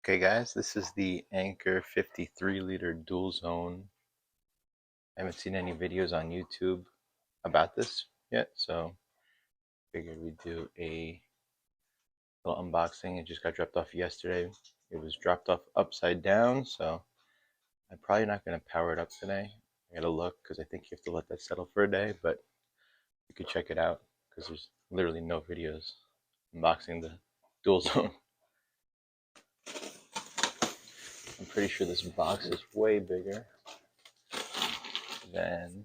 Okay guys, this is the Anker 53-liter dual zone. I haven't seen any videos on YouTube about this yet, so figured we'd do a little unboxing. It just got dropped off yesterday. It was dropped off upside down, so I'm probably not going to power it up today. I gotta look because I think you have to let that settle for a day, but you could check it out because there's literally no videos unboxing the dual zone. I'm pretty sure this box is way bigger than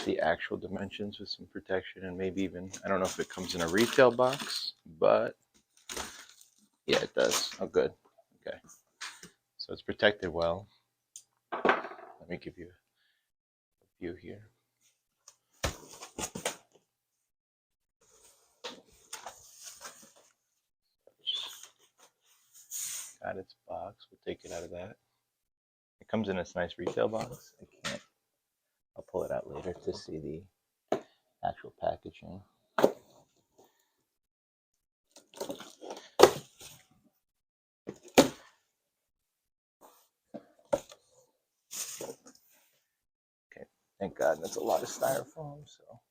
the actual dimensions with some protection, and maybe even, I don't know if it comes in a retail box, but yeah, it does. Oh, good. Okay. So it's protected well. Let me give you a view here. Got its box. We'll take it out of that. It comes in this nice retail box. I'll pull it out later to see the actual packaging. Okay, thank God that's a lot of styrofoam, so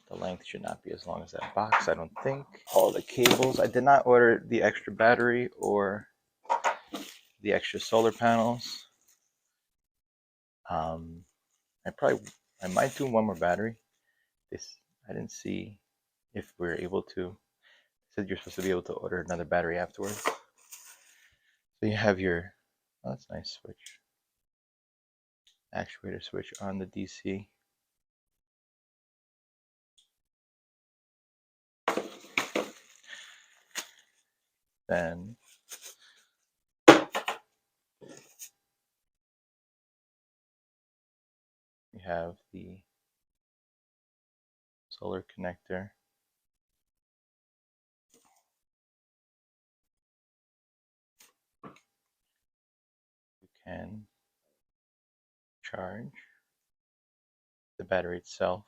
the length should not be as long as that box, I don't think. All the cables. I did not order the extra battery or the extra solar panels. I might do one more battery. I didn't see if we were able to. It said you're supposed to be able to order another battery afterwards. So you have your, oh, that's a nice switch. Actuator switch on the DC. Then you have the solar connector. You can charge the battery itself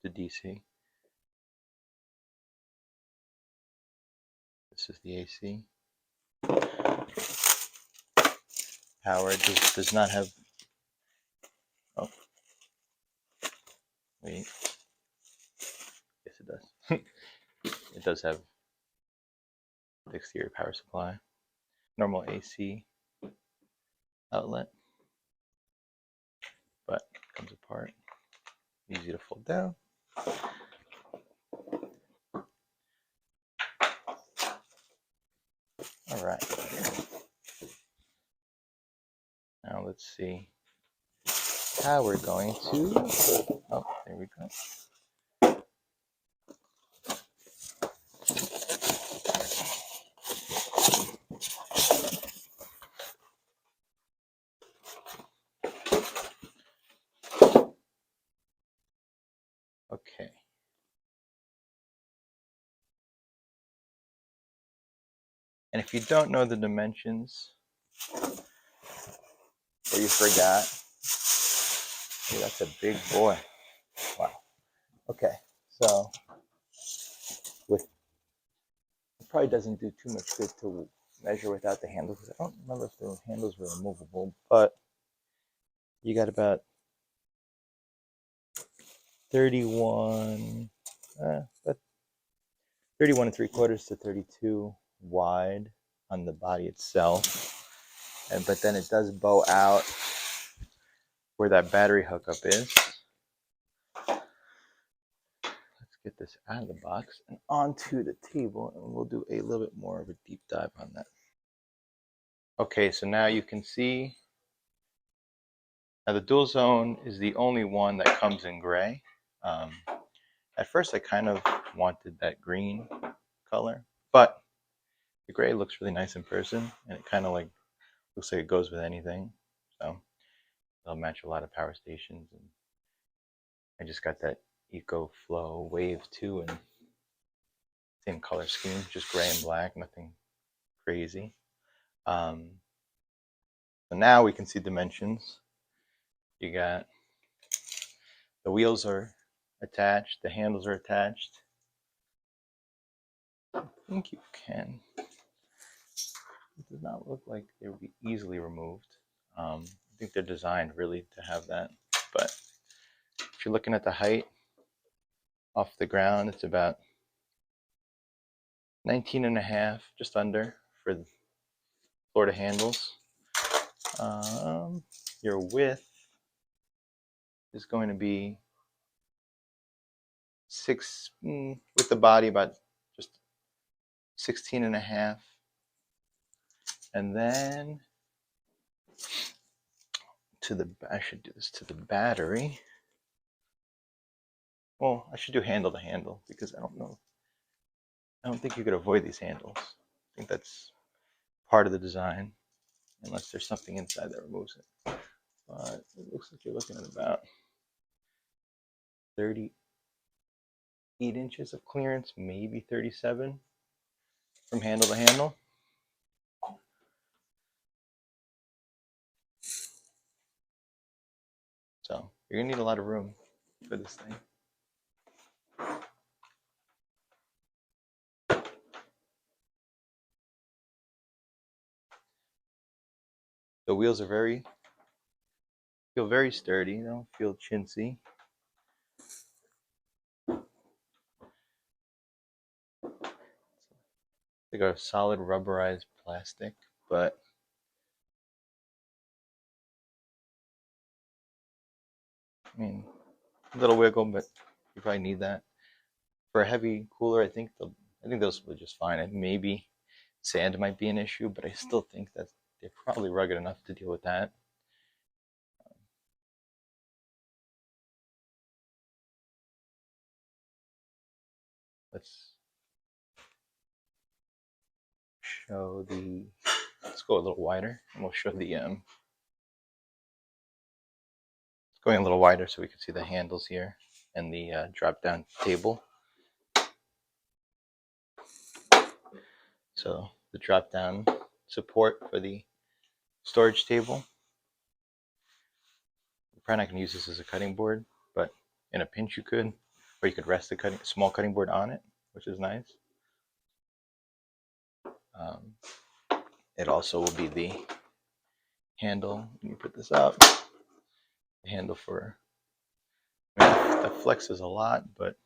to DC. This is the AC. Power does not have, oh, wait, yes it does. It does have the exterior power supply. Normal AC outlet, but it comes apart. Easy to fold down. All right. Now let's see how we're going to, oh, there we go. Okay. And if you don't know the dimensions, or you forgot, hey, that's a big boy. Wow. Okay, so it probably doesn't do too much good to measure without the handles. I don't remember if the handles were removable, but you got about 31, about 31 3/4 to 32 wide on the body itself. But then it does bow out where that battery hookup is. Let's get this out of the box and onto the table, and we'll do a little bit more of a deep dive on that. Okay, so now you can see, now the dual zone is the only one that comes in gray. At first I kind of wanted that green color, but the gray looks really nice in person, and it kind of like looks like it goes with anything. So they'll match a lot of power stations, and I just got that EcoFlow Wave 2 and same color scheme, just gray and black, nothing crazy. So now we can see dimensions. You got the wheels are attached, the handles are attached. I think you can not look like they would be easily removed. I think they're designed really to have that. But if you're looking at the height off the ground, it's about 19.5, just under, for the floor to handles. Your width is going to be with the body about just 16.5. And then I should do this to the battery. Well, I should do handle to handle because I don't think you could avoid these handles. I think that's part of the design, unless there's something inside that removes it. But it looks like you're looking at about 38 inches of clearance, maybe 37 from handle to handle. So you're gonna need a lot of room for this thing. The wheels are feel very sturdy. They don't feel chintzy. They got a solid rubberized plastic, but I mean, a little wiggle, but you probably need that. For a heavy cooler, I think those will be just fine. And maybe sand might be an issue, but I still think that they're probably rugged enough to deal with that. Let's let's go a little wider, and we'll show going a little wider so we can see the handles here and the drop down table. So the drop down support for the storage table. We're probably not going to use this as a cutting board, but in a pinch you could, or you could rest the small cutting board on it, which is nice. It also will be the handle when you put this up. The handle for, that flexes a lot, but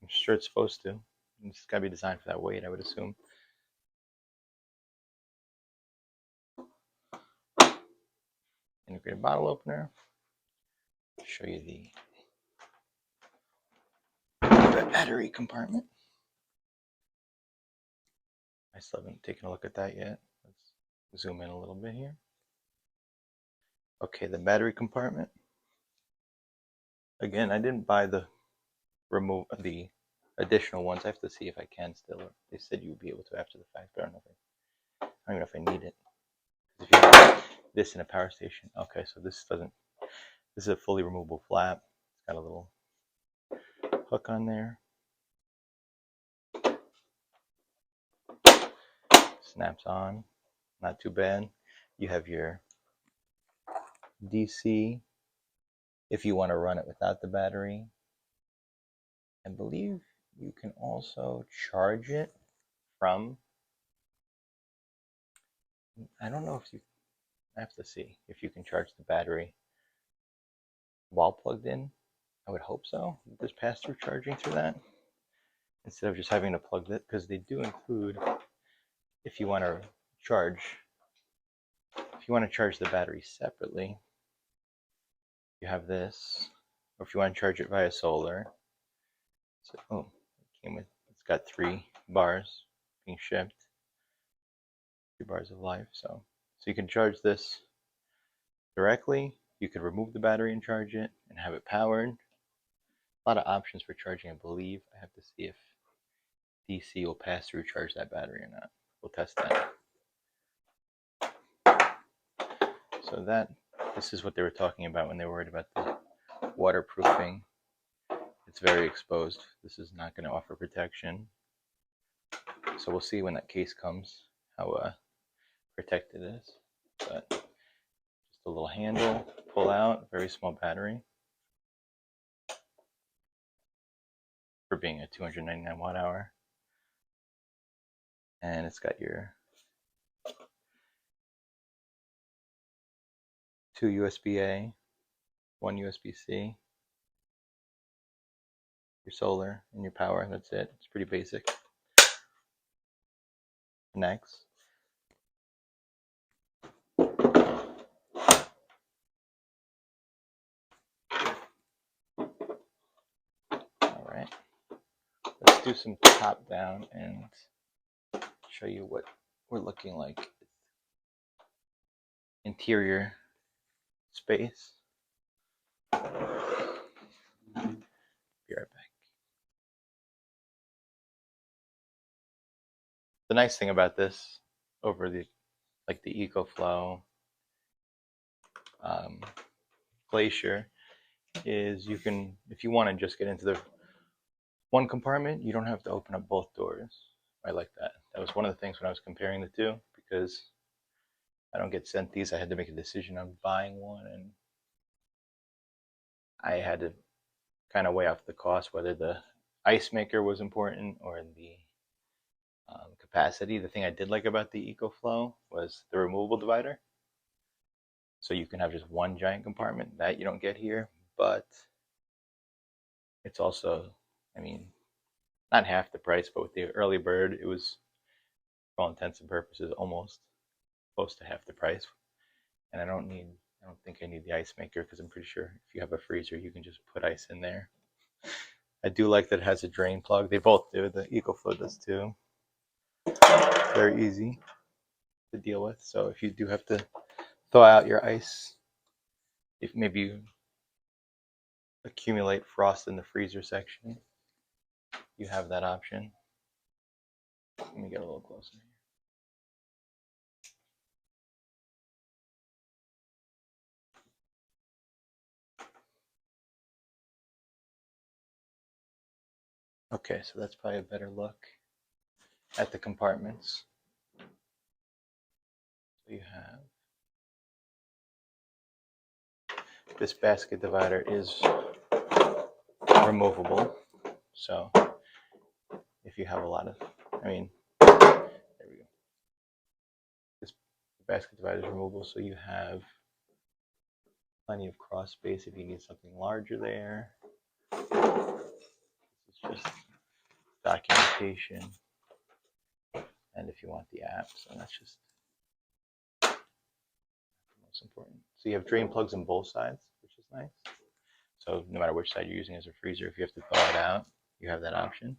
I'm sure it's supposed to. It's got to be designed for that weight, I would assume. Integrated bottle opener. I'll show you the battery compartment. I still haven't taken a look at that yet. Let's zoom in a little bit here. Okay, the battery compartment. Again, I didn't buy the additional ones. I have to see if I can still. They said you would be able to after the fact, but I don't know if I need it. If you have this in a power station, okay, so this is a fully removable flap. It's got a little hook on there. Snaps on, not too bad. You have your DC if you want to run it without the battery. I believe you can also charge it from, I don't know if you, I have to see if you can charge the battery while plugged in. I would hope so. There's pass-through charging through that instead of just having to plug it, because they do include, if you want to charge the battery separately, you have this, or if you want to charge it via solar. So, it's got 3 bars being shipped, 3 bars of life. So you can charge this directly. You could remove the battery and charge it and have it powered. A lot of options for charging, I believe. I have to see if DC will pass through charge that battery or not. We'll test that. So this is what they were talking about when they were worried about the waterproofing. It's very exposed. This is not going to offer protection. So we'll see when that case comes how protected it is. But just a little handle, pull out, very small battery. For being a 299 watt hour. And it's got your 2 USB-A, 1 USB-C, your solar and your power. That's it. It's pretty basic. Next. All right. Let's do some top down and show you what we're looking like. Interior space. Be right back. The nice thing about this over the EcoFlow Glacier is you can, if you want to just get into the one compartment, you don't have to open up both doors. I like that. That was one of the things when I was comparing the two, because I don't get sent these. I had to make a decision on buying one, and I had to kind of weigh off the cost, whether the ice maker was important or the capacity. The thing I did like about the EcoFlow was the removable divider. So you can have just one giant compartment that you don't get here, but it's also, I mean, not half the price, but with the early bird, it was, for all intents and purposes, almost close to half the price. And I don't think I need the ice maker, because I'm pretty sure if you have a freezer, you can just put ice in there. I do like that it has a drain plug. They both do. The EcoFlow does too. Very easy to deal with. So if you do have to thaw out your ice, if maybe you accumulate frost in the freezer section, you have that option. Let me get a little closer here. Okay, so that's probably a better look at the compartments. So you have this basket divider is removable. So if you have a lot of, there we go. This basket divider is removable, so you have plenty of cross space if you need something larger there. This is just documentation, and if you want the apps, and that's just the most important. So you have drain plugs on both sides, which is nice. So no matter which side you're using as a freezer, if you have to thaw it out, you have that option.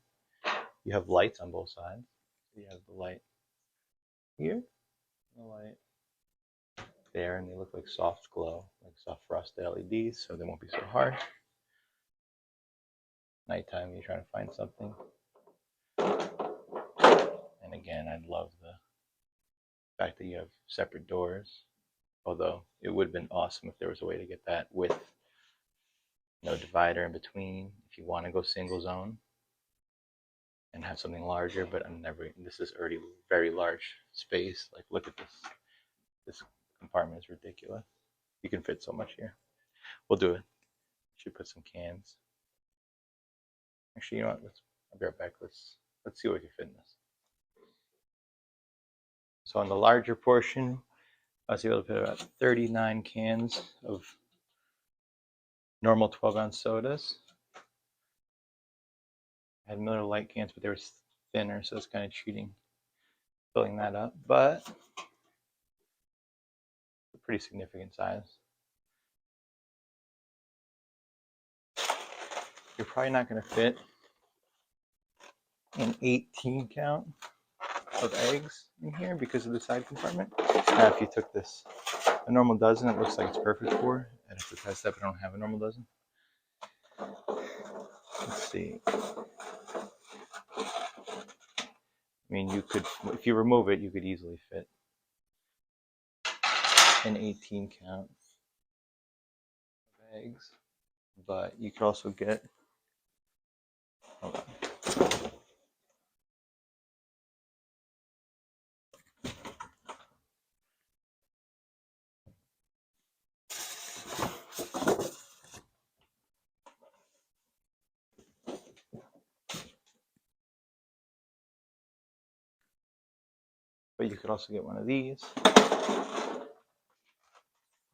You have lights on both sides. So you have the light here, the light there, and they look like soft glow, like soft frosted LEDs, so they won't be so harsh. Nighttime, you're trying to find something. And again, I love the fact that you have separate doors, although it would have been awesome if there was a way to get that with no divider in between if you want to go single zone and have something larger. But I'm never, this is already very large space. Like, look at this compartment is ridiculous. You can fit so much here. We'll do it. Should put some cans. Actually, you know what, I'll be right back. Let's see what we can fit in this. So on the larger portion, I was able to put about 39 cans of normal 12-ounce sodas. I had Miller Lite cans, but they were thinner, so it's kind of cheating filling that up, but a pretty significant size. You're probably not going to fit an 18 count of eggs in here because of the side compartment. Now, if you took this, a normal dozen, it looks like it's perfect for. I'd have to test that, but I don't have a normal dozen. Let's see. I mean, you could, if you remove it, you could easily fit an 18 count of eggs, but you could also get, hold on. But you could also get one of these,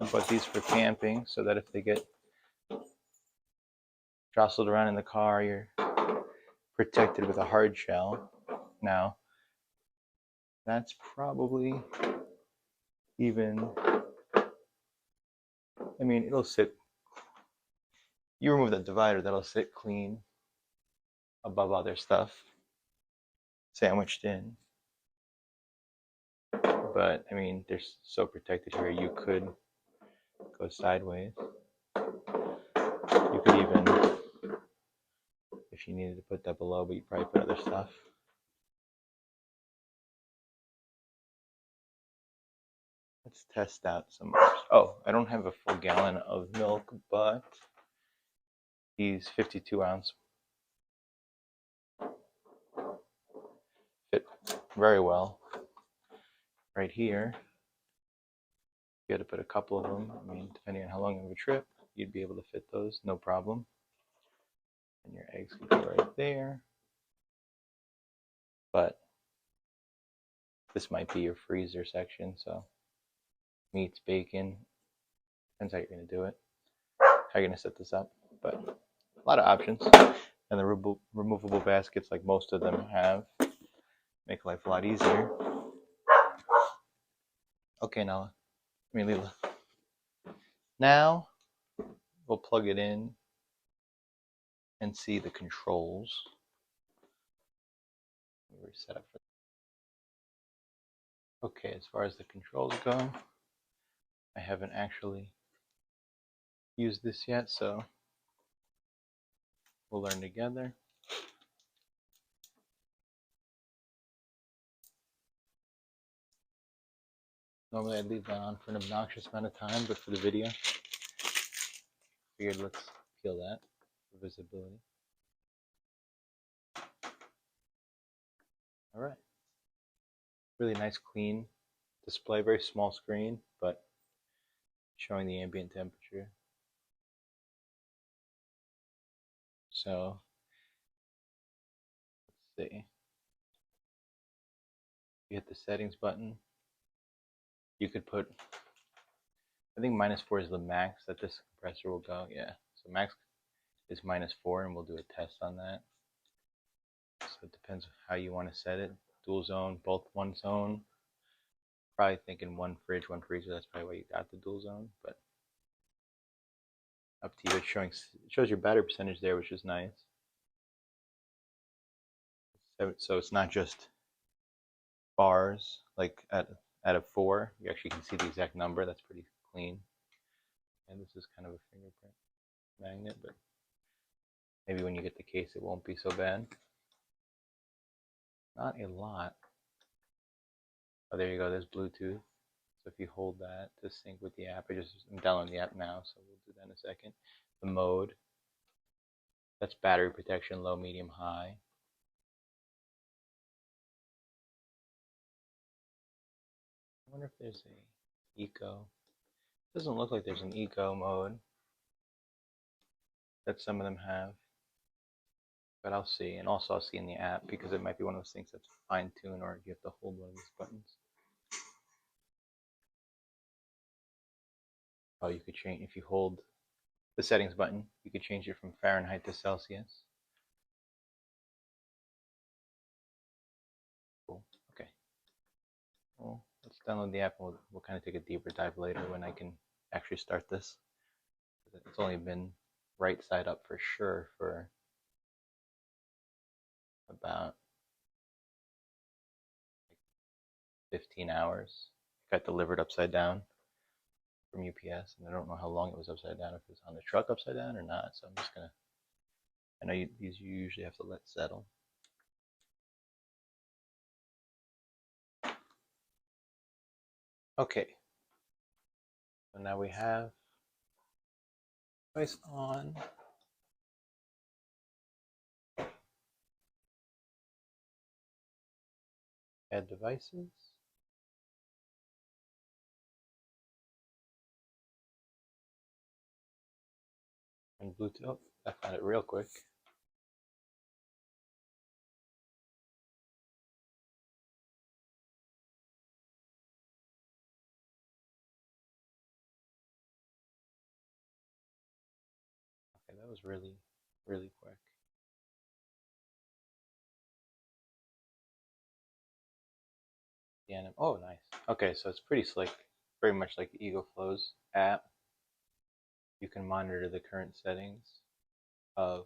I bought these for camping so that if they get jostled around in the car, you're protected with a hard shell. Now, that's probably even, I mean, it'll sit, you remove that divider, that'll sit clean above other stuff sandwiched in. But, I mean, they're so protected here, you could go sideways. You could even, if you needed to put that below, but you probably put other stuff. Let's test out some. Oh, I don't have a full gallon of milk, but these 52-ounce fit very well right here. You had to put a couple of them. I mean, depending on how long of a trip, you'd be able to fit those, no problem. And your eggs could go right there. But this might be your freezer section, so meats, bacon, depends how you're going to do it, how you're going to set this up. But a lot of options. And the removable baskets, like most of them have, make life a lot easier. Okay, Nala. I mean, Leela. Now, we'll plug it in and see the controls. We're set up for. Okay, as far as the controls go, I haven't actually used this yet, so we'll learn together. Normally I'd leave that on for an obnoxious amount of time, but for the video, figured let's peel that for visibility. All right. Really nice, clean display, very small screen, but showing the ambient temperature. So, let's see. You hit the settings button. You could put, I think -4 is the max that this compressor will go. Yeah, so max is -4, and we'll do a test on that. So it depends how you want to set it. Dual zone, both one zone. Probably thinking one fridge, one freezer. That's probably why you got the dual zone, but up to you. It's showing, it shows your battery percentage there, which is nice. So it's not just bars like out of 4. You actually can see the exact number. That's pretty clean. And this is kind of a fingerprint magnet, but maybe when you get the case it won't be so bad. Not a lot. Oh, there you go. There's Bluetooth. So if you hold that to sync with the app, I'm downloading the app now, so we'll do that in a second. The mode, that's battery protection, low, medium, high. I wonder if there's a eco. Doesn't look like there's an eco mode that some of them have, but I'll see. And also I'll see in the app, because it might be one of those things that's fine-tuned, or you have to hold one of these buttons. Oh, you could change, if you hold the settings button, you could change it from Fahrenheit to Celsius. Cool. Okay. Well, let's download the app, and we'll kind of take a deeper dive later when I can actually start this. It's only been right side up for sure for about 15 hours. It got delivered upside down from UPS, and I don't know how long it was upside down, if it was on the truck upside down or not, so I'm just gonna, I know these you usually have to let settle. Okay, so now we have device on. Add devices. And Bluetooth. Oh, I found it real quick. was really, really quick. Oh, nice. Okay, so it's pretty slick, very much like the EagleFlow's app. You can monitor the current settings of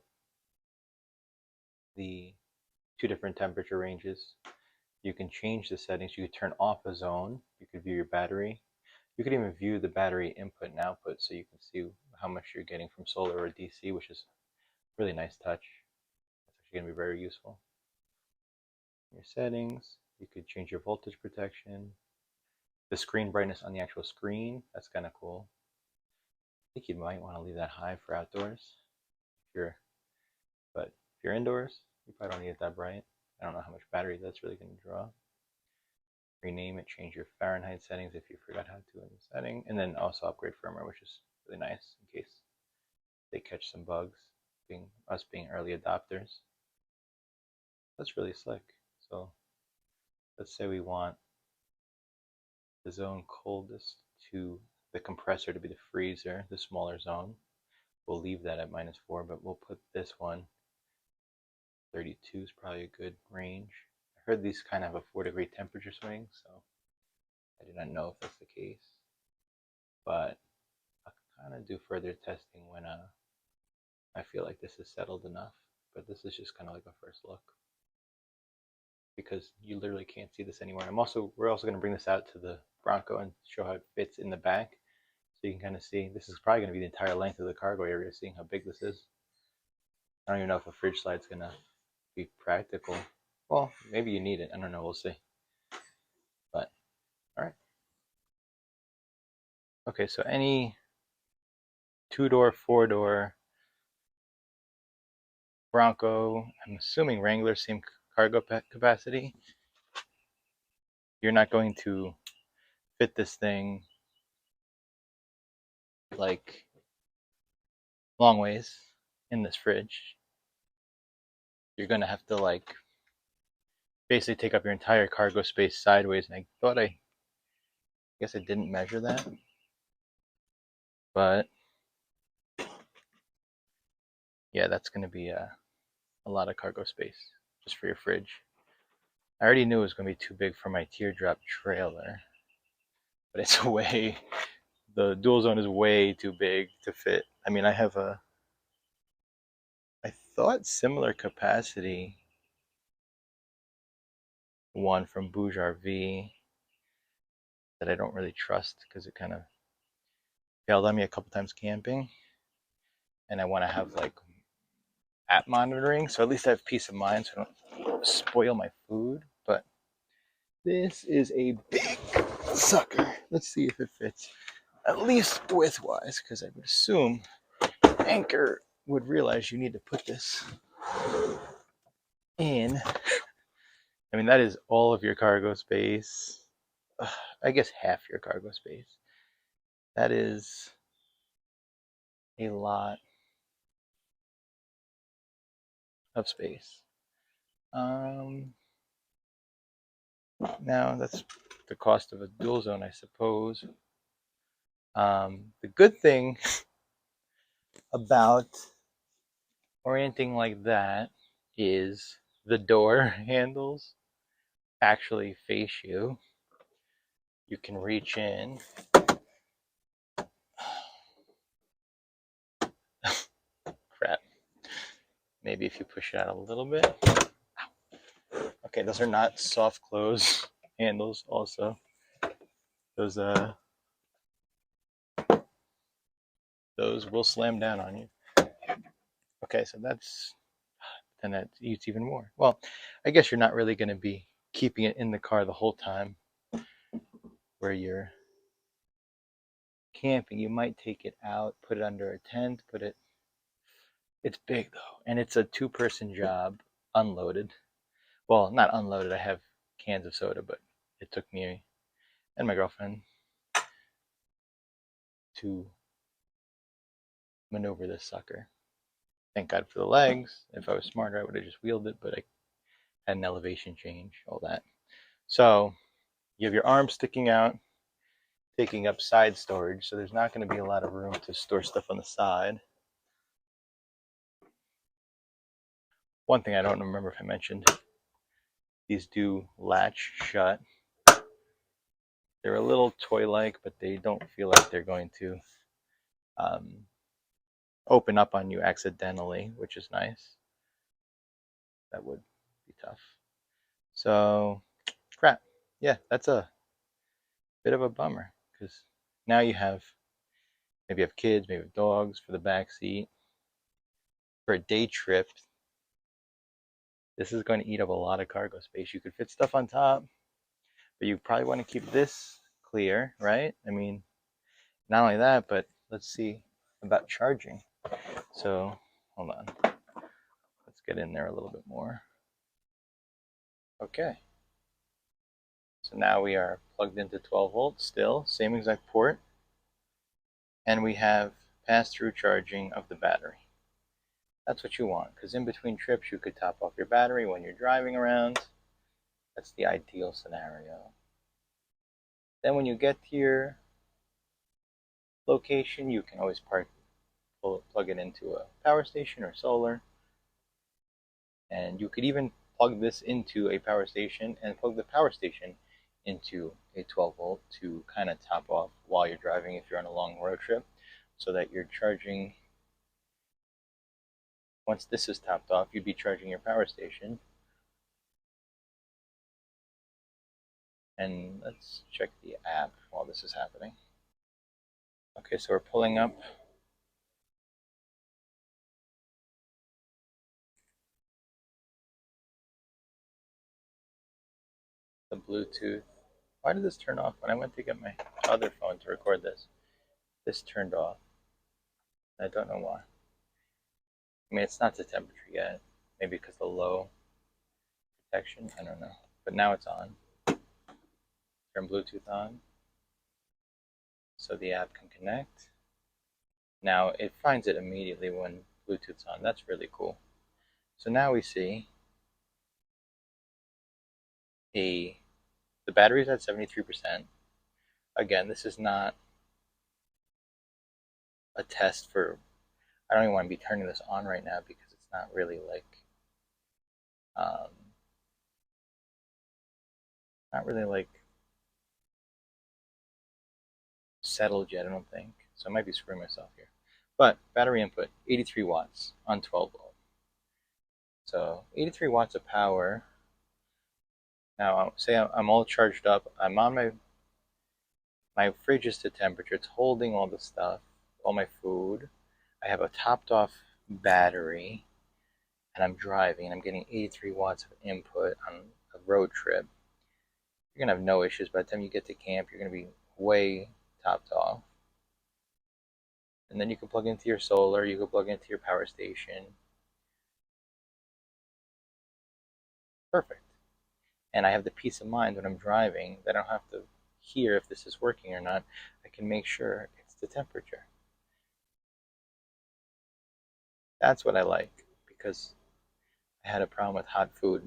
the two different temperature ranges. You can change the settings. You could turn off a zone. You could view your battery. You could even view the battery input and output so you can see how much you're getting from solar or DC, which is a really nice touch. It's actually going to be very useful. Your settings, you could change your voltage protection, the screen brightness on the actual screen. That's kind of cool. I think you might want to leave that high for outdoors. But if you're indoors, you probably don't need it that bright. I don't know how much battery that's really going to draw. Rename it, change your Fahrenheit settings if you forgot how to in the setting, and then also upgrade firmware, which is really nice in case they catch some bugs, us being early adopters. That's really slick. So let's say we want the zone coldest to the compressor to be the freezer, the smaller zone. We'll leave that at -4, but we'll put this one 32 is probably a good range. I heard these kind of have a 4-degree temperature swing, so I do not know if that's the case. But I'll kind of do further testing when I feel like this is settled enough. But this is just kind of like a first look, because you literally can't see this anywhere. We're also going to bring this out to the Bronco and show how it fits in the back, so you can kind of see. This is probably going to be the entire length of the cargo area, seeing how big this is. I don't even know if a fridge slide's going to be practical. Well, maybe you need it. I don't know. We'll see. But all right. Okay, so any 2-door, 4-door Bronco, I'm assuming Wrangler, same cargo capacity. You're not going to fit this thing like long ways in this fridge. You're going to have to like basically take up your entire cargo space sideways. And I guess I didn't measure that, but yeah, that's going to be a lot of cargo space just for your fridge. I already knew it was going to be too big for my teardrop trailer, but it's the dual zone is way too big to fit. I mean, I thought similar capacity one from Bouge RV that I don't really trust because it kind of failed on me a couple times camping, and I want to have like app monitoring, so at least I have peace of mind so I don't spoil my food. But this is a big sucker. Let's see if it fits, at least width-wise, because I would assume Anker would realize you need to put this in. I mean, that is all of your cargo space. I guess half your cargo space. That is a lot of space. Now that's the cost of a dual zone, I suppose. The good thing about orienting like that is the door handles actually face you. You can reach in. Crap. Maybe if you push it out a little bit. Okay, those are not soft close handles also. Those will slam down on you. Okay, so then that eats even more. Well, I guess you're not really going to be keeping it in the car the whole time where you're camping. You might take it out, put it under a tent, it's big though, and it's a 2-person job, unloaded. Well, not unloaded, I have cans of soda, but it took me and my girlfriend to maneuver this sucker. Thank God for the legs. If I was smarter, I would have just wheeled it, but I had an elevation change, all that. So you have your arms sticking out, taking up side storage, so there's not going to be a lot of room to store stuff on the side. One thing I don't remember if I mentioned, these do latch shut. They're a little toy-like, but they don't feel like they're going to um, open up on you accidentally, which is nice. That would be tough. So, crap. Yeah, that's a bit of a bummer because now you have maybe you have kids, maybe you have dogs for the back seat. For a day trip, this is going to eat up a lot of cargo space. You could fit stuff on top, but you probably want to keep this clear, right? I mean, not only that, but let's see about charging. So, hold on. Let's get in there a little bit more. Okay. So now we are plugged into 12 volts still, same exact port, and we have pass-through charging of the battery. That's what you want, because in between trips you could top off your battery when you're driving around. That's the ideal scenario. Then when you get to your location, you can always plug it into a power station or solar. And you could even plug this into a power station and plug the power station into a 12 volt to kind of top off while you're driving if you're on a long road trip, so that you're charging. Once this is topped off, you'd be charging your power station. And let's check the app while this is happening. Okay, so we're pulling up the Bluetooth. Why did this turn off? When I went to get my other phone to record this, this turned off. I don't know why. I mean, it's not the temperature yet. Maybe because the low protection. I don't know. But now it's on. Turn Bluetooth on so the app can connect. Now it finds it immediately when Bluetooth's on. That's really cool. So now we see the battery's at 73%. Again, this is not a test for. I don't even want to be turning this on right now because it's not really like um, not really like settled yet, I don't think. So I might be screwing myself here. But battery input, 83 watts on 12 volt. So 83 watts of power. Now, say I'm all charged up. I'm on my fridge is to temperature. It's holding all the stuff, all my food. I have a topped off battery, and I'm driving, and I'm getting 83 watts of input on a road trip. You're gonna have no issues. By the time you get to camp, you're gonna be way topped off. And then you can plug into your solar, you can plug into your power station. Perfect. And I have the peace of mind when I'm driving that I don't have to hear if this is working or not. I can make sure it's the temperature. That's what I like, because I had a problem with hot food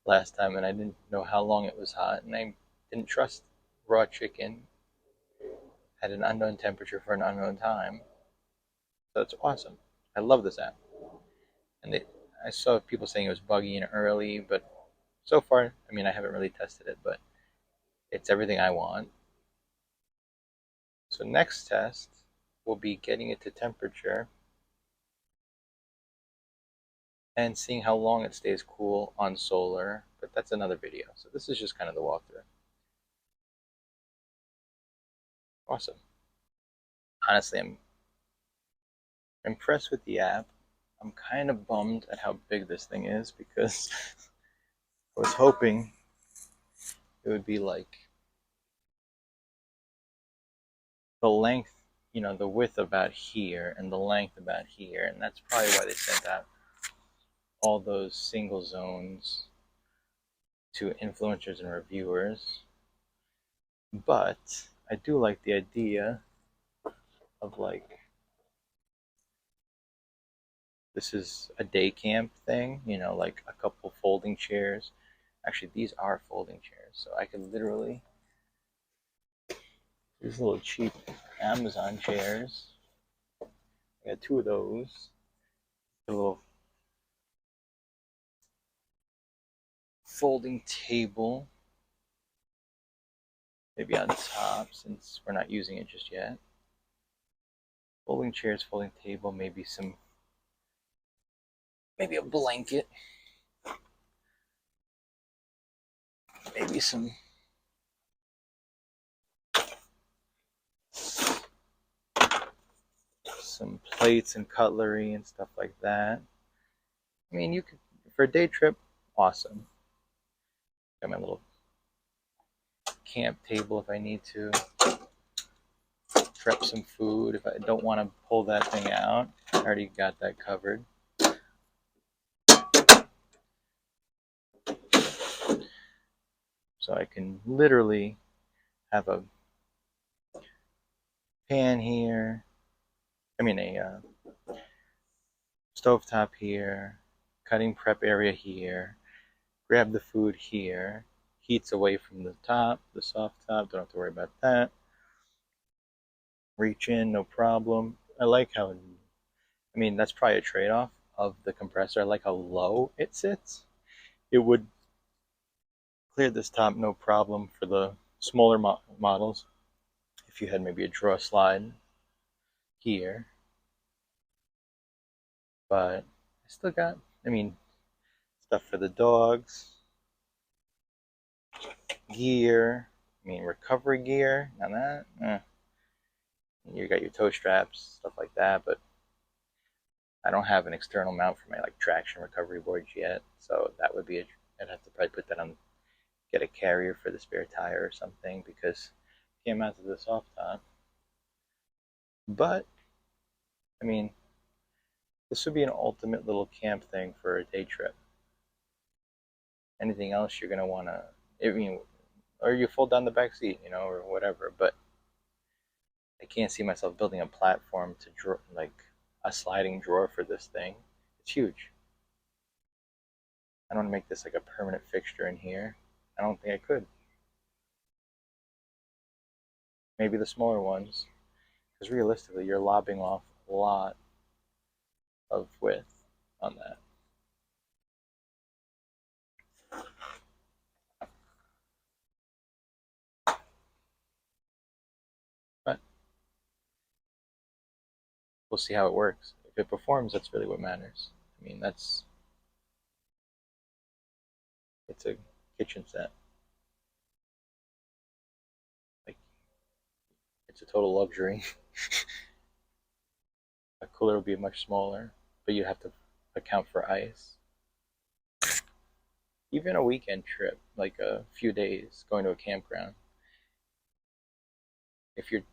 last time and I didn't know how long it was hot, and I didn't trust raw chicken at an unknown temperature for an unknown time. So it's awesome. I love this app. And I saw people saying it was buggy and early, but so far, I mean, I haven't really tested it, but it's everything I want. So next test will be getting it to temperature and seeing how long it stays cool on solar, but that's another video. So this is just kind of the walkthrough. Awesome. Honestly, I'm impressed with the app. I'm kind of bummed at how big this thing is because I was hoping it would be like the length, the width about here and the length about here, and that's probably why they sent out all those single zones to influencers and reviewers. But I do like the idea of like, this is a day camp thing, like a couple folding chairs. Actually, these are folding chairs, so I could literally, these little cheap Amazon chairs. I got two of those. A little folding table, maybe on top since we're not using it just yet. Folding chairs, folding table, maybe a blanket, maybe some plates and cutlery and stuff like that. I mean, you could, for a day trip, awesome. Got my little camp table if I need to. Prep some food if I don't want to pull that thing out. I already got that covered. So I can literally have a pan here. I mean a stovetop here, cutting prep area here, grab the food here, heats away from the top, the soft top, don't have to worry about that. Reach in, no problem. I like how, I mean, that's probably a trade-off of the compressor. I like how low it sits. It would clear this top no problem for the smaller models. If you had maybe a drawer slide here, but I still got, I mean, stuff for the dogs, gear, I mean, recovery gear. Now that, you got your toe straps, stuff like that, but I don't have an external mount for my like traction recovery boards yet, so that would be I'd have to probably put that on, get a carrier for the spare tire or something because I can't mount to the soft top. But I mean, this would be an ultimate little camp thing for a day trip. Anything else you're gonna wanna, I mean, or you fold down the back seat, you know, or whatever. But I can't see myself building a platform to draw like a sliding drawer for this thing. It's huge. I don't want to make this like a permanent fixture in here. I don't think I could. Maybe the smaller ones, because realistically, you're lobbing off a lot of width on that. But we'll see how it works. If it performs, that's really what matters. I mean, it's a kitchen set. Like, it's a total luxury. A cooler would be much smaller, but you have to account for ice. Even a weekend trip, like a few days, going to a campground. If you've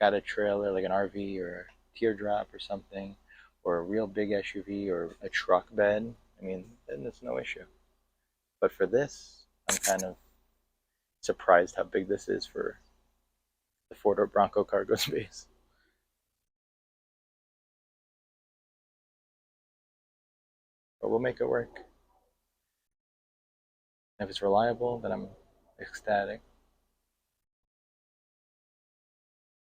got a trailer, like an RV or a teardrop or something, or a real big SUV or a truck bed, I mean, then it's no issue. But for this, I'm kind of surprised how big this is for the four-door Bronco cargo space. But we'll make it work. If it's reliable, then I'm ecstatic.